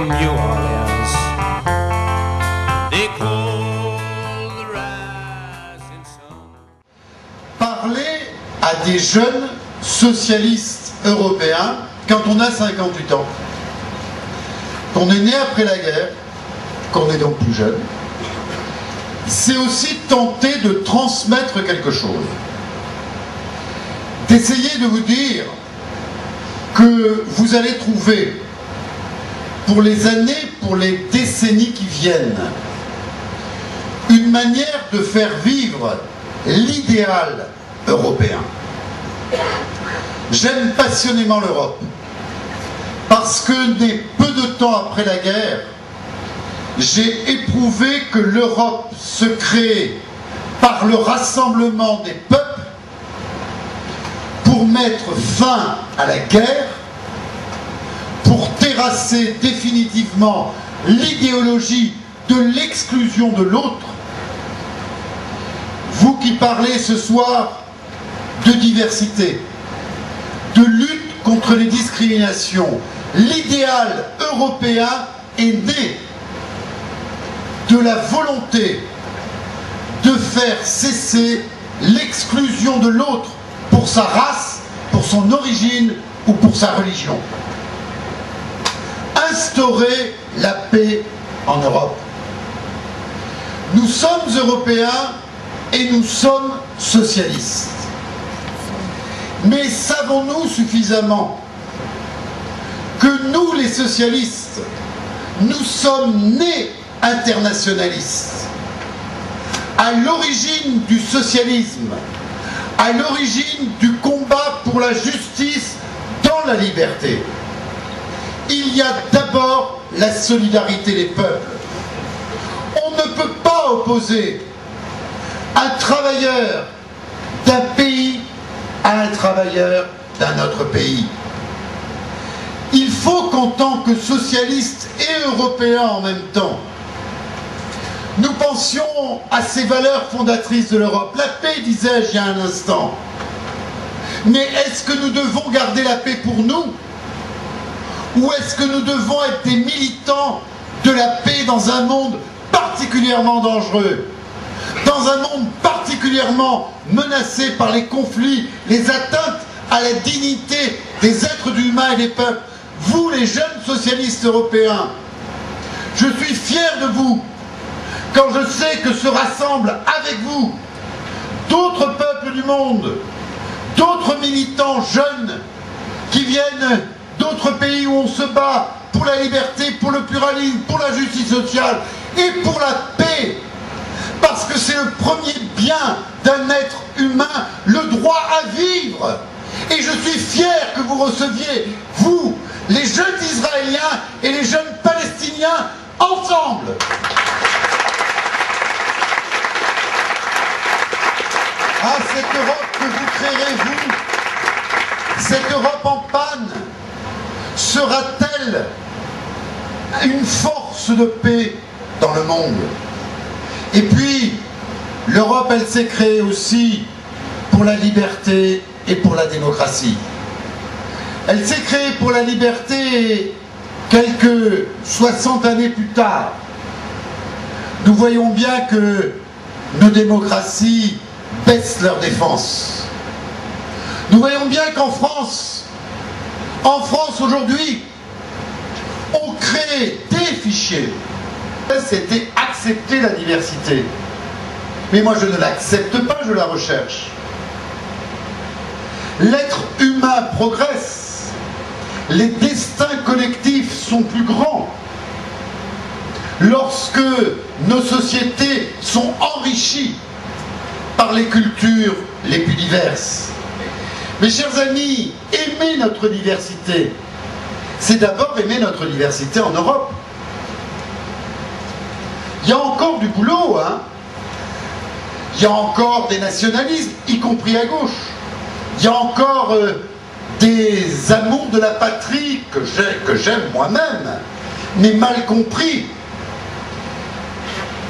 New Orleans. They call the rising sun. Parler à des jeunes socialistes européens quand on a 58 ans, qu'on est né après la guerre, qu'on est donc plus jeune, c'est aussi tenter de transmettre quelque chose. D'essayer de vous dire que vous allez trouver, pour les années, pour les décennies qui viennent, une manière de faire vivre l'idéal européen. J'aime passionnément l'Europe, parce que dès peu de temps après la guerre, j'ai éprouvé que l'Europe se crée par le rassemblement des peuples pour mettre fin à la guerre, pour terrasser définitivement l'idéologie de l'exclusion de l'autre. Vous qui parlez ce soir de diversité, de lutte contre les discriminations, l'idéal européen est né de la volonté de faire cesser l'exclusion de l'autre pour sa race, pour son origine ou pour sa religion. Instaurer la paix en Europe. Nous sommes européens et nous sommes socialistes. Mais savons-nous suffisamment que nous, les socialistes, nous sommes nés internationalistes. À l'origine du socialisme, à l'origine du combat pour la justice dans la liberté, il y a d'abord la solidarité des peuples. On ne peut pas opposer un travailleur d'un pays à un travailleur d'un autre pays. Il faut qu'en tant que socialistes et européens en même temps, nous pensions à ces valeurs fondatrices de l'Europe. La paix, disais-je il y a un instant. Mais est-ce que nous devons garder la paix pour nous? Ou est-ce que nous devons être des militants de la paix dans un monde particulièrement dangereux, dans un monde particulièrement menacé par les conflits, les atteintes à la dignité des êtres humains et des peuples? Vous, les jeunes socialistes européens, je suis fier de vous quand je sais que se rassemblent avec vous d'autres peuples du monde, d'autres militants jeunes qui viennent d'autres pays où on se bat pour la liberté, pour le pluralisme, pour la justice sociale et pour la paix. Parce que c'est le premier bien d'un être humain, le droit à vivre. Et je suis fier que vous receviez, vous, les jeunes Israéliens et les jeunes Palestiniens, ensemble. Ah, cette Europe que vous créerez, vous, cette Europe en panne, sera-t-elle une force de paix dans le monde? Et puis, l'Europe, elle s'est créée aussi pour la liberté et pour la démocratie. Elle s'est créée pour la liberté quelques 60 années plus tard. Nous voyons bien que nos démocraties baissent leur défense. Nous voyons bien qu'en France aujourd'hui, on crée des fichiers. C'était accepter la diversité. Mais moi je ne l'accepte pas, je la recherche. L'être humain progresse. Les destins collectifs sont plus grands. Lorsque nos sociétés sont enrichies par les cultures les plus diverses. Mes chers amis, aimer notre diversité, c'est d'abord aimer notre diversité en Europe. Il y a encore du boulot, hein. Il y a encore des nationalismes, y compris à gauche. Il y a encore des amours de la patrie que j'aime moi-même, mais mal compris.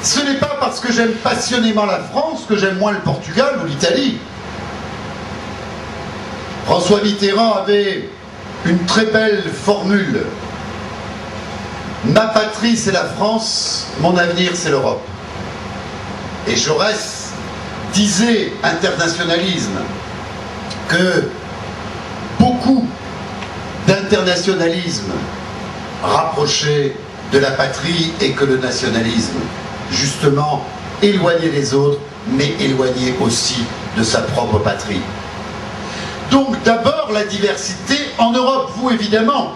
Ce n'est pas parce que j'aime passionnément la France que j'aime moins le Portugal ou l'Italie. François Mitterrand avait une très belle formule. Ma patrie, c'est la France, mon avenir, c'est l'Europe. Et Jaurès disait, internationalisme, que beaucoup d'internationalisme rapprochait de la patrie et que le nationalisme, justement, éloignait les autres, mais éloignait aussi de sa propre patrie. Donc d'abord la diversité en Europe, vous évidemment,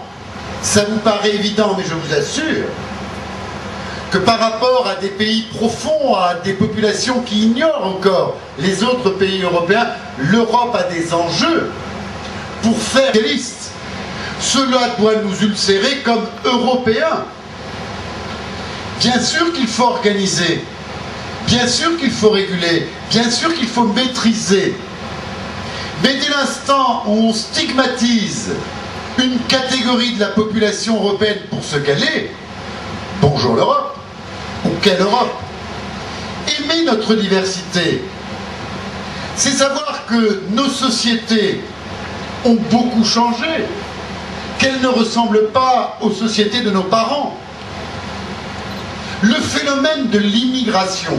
ça vous paraît évident, mais je vous assure que par rapport à des pays profonds, à des populations qui ignorent encore les autres pays européens, l'Europe a des enjeux pour faire des listes. Cela doit nous ulcérer comme Européens. Bien sûr qu'il faut organiser, bien sûr qu'il faut réguler, bien sûr qu'il faut maîtriser. Mais dès l'instant où on stigmatise une catégorie de la population européenne pour ce qu'elle est, bonjour l'Europe, ou quelle Europe? Aimer notre diversité, c'est savoir que nos sociétés ont beaucoup changé, qu'elles ne ressemblent pas aux sociétés de nos parents. Le phénomène de l'immigration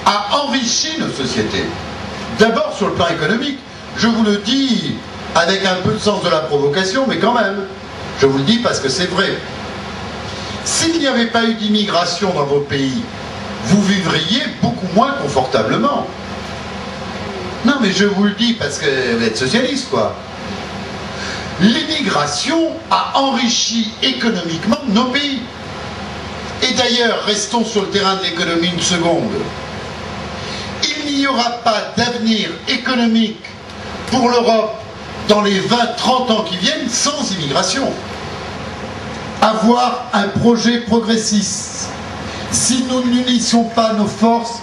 a enrichi nos sociétés. D'abord sur le plan économique, je vous le dis avec un peu de sens de la provocation, mais quand même, je vous le dis parce que c'est vrai. S'il n'y avait pas eu d'immigration dans vos pays, vous vivriez beaucoup moins confortablement. Non mais je vous le dis parce que vous êtes socialiste, quoi. L'immigration a enrichi économiquement nos pays. Et d'ailleurs, restons sur le terrain de l'économie une seconde. Il n'y aura pas d'avenir économique pour l'Europe dans les 20-30 ans qui viennent sans immigration. Avoir un projet progressiste, si nous n'unissions pas nos forces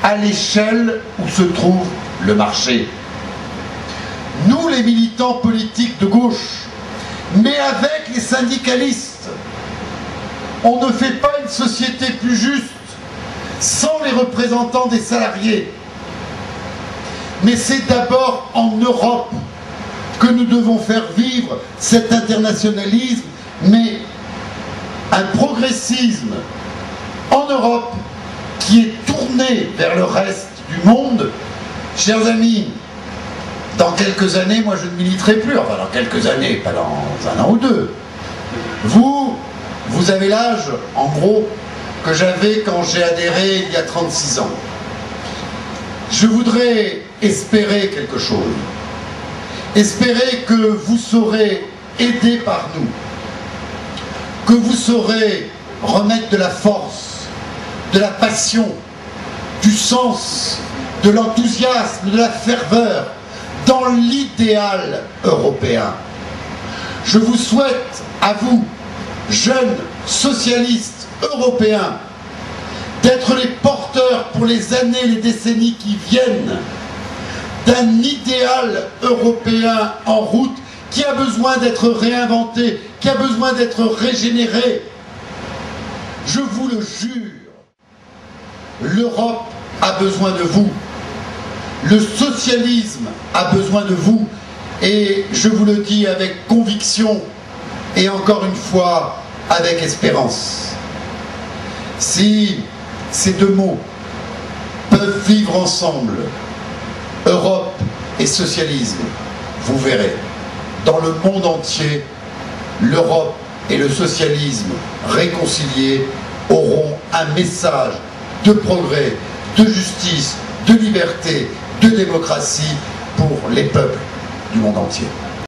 à l'échelle où se trouve le marché. Nous, les militants politiques de gauche, mais avec les syndicalistes, on ne fait pas une société plus juste sans les représentants des salariés. Mais c'est d'abord en Europe que nous devons faire vivre cet internationalisme, mais un progressisme en Europe qui est tourné vers le reste du monde. Chers amis, dans quelques années, moi je ne militerai plus, enfin dans quelques années, pas dans un an ou deux. Vous avez l'âge, en gros, que j'avais quand j'ai adhéré il y a 36 ans. Je voudrais espérer quelque chose. Espérer que vous saurez aider par nous, que vous saurez remettre de la force, de la passion, du sens, de l'enthousiasme, de la ferveur dans l'idéal européen. Je vous souhaite à vous, jeunes socialistes européens, d'être les porteurs pour les années, les décennies qui viennent d'un idéal européen en route qui a besoin d'être réinventé, qui a besoin d'être régénéré. Je vous le jure, l'Europe a besoin de vous, le socialisme a besoin de vous, et je vous le dis avec conviction et encore une fois avec espérance. Si ces deux mots peuvent vivre ensemble, Europe et socialisme, vous verrez, dans le monde entier, l'Europe et le socialisme réconciliés auront un message de progrès, de justice, de liberté, de démocratie pour les peuples du monde entier.